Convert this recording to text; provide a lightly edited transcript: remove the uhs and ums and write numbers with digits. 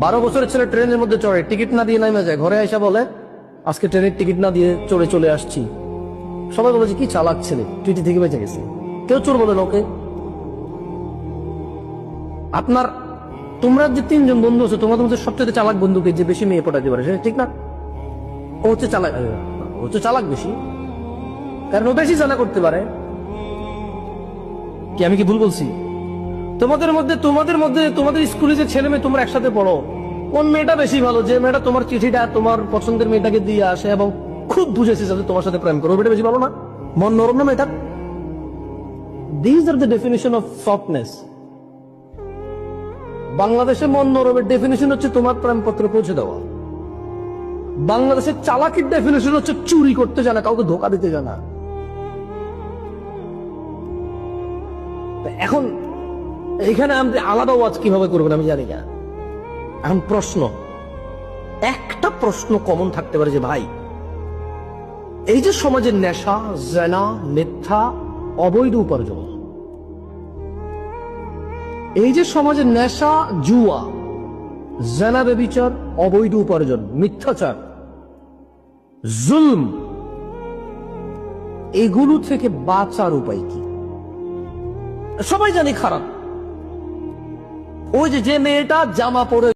12 বছরের ছেলে ট্রেনের মধ্যে চড়ে, টিকিট না দিয়ে নামে যায়, ঘরে এসে বলে আজকে ট্রেনের টিকিট না দিয়ে চড়ে চলে আসছি। সবাই বলে যে কি চালাক ছেলে, টিটি থেকে বেঁচে গেছে। কেউ চোর বলে না ওকে। আপনার তোমরা যে 3 জন বন্ধু আছো, তোমাদের মধ্যে সবচেয়ে চালাক বন্ধুকে যে বেশি মেয়ে পটাতে পারে, সেটা ঠিক না? ও হচ্ছে চালাক, ও হচ্ছে চালাক বেশি, কারণ ও বেশি জানা করতে পারে। কি আমি কি ভুল বলছি? তোমাদের মধ্যে তোমাদের স্কুলে যে ছেলে মেয়ে তোমরা একসাথে পড়ো, কোন মেয়েটা বেশি ভালো? যে মেয়েটা তোমার চিঠিটা তোমার পছন্দের মেয়েটাকে দিয়ে আসে এবং খুব বুঝেছে যাতে তোমার সাথে প্রেম করো, মেয়েটা বেশি ভালো না? মন নরম না মেয়েটা? This are the definition of softness. বাংলাদেশে মন নরমের ডেফিনিশন হচ্ছে তোমার প্রেমপত্র পৌঁছে দেওয়া। বাংলাদেশের চালাকির ডেফিনিশন হচ্ছে চুরি করতে জানা, কাউকে ধোকা দিতে জানা। এখন এখানে আমি আলাদা ওয়াজ কিভাবে করবেন আমি জানি না। এখন প্রশ্ন, একটা প্রশ্ন কমন থাকতে পারে যে ভাই, এই যে সমাজের নেশা, জেনা, মিথ্যা, অবৈধ উপার্জন, এই যে সমাজের নেশা, জুয়া, জেনা, ব্যভিচার, অবৈধ উপার্জন, মিথ্যাচার, জুলম, এগুলো থেকে বাঁচার উপায় কি? সবাই জানি খারাপ। ওই যে মেয়েটা জামা পরে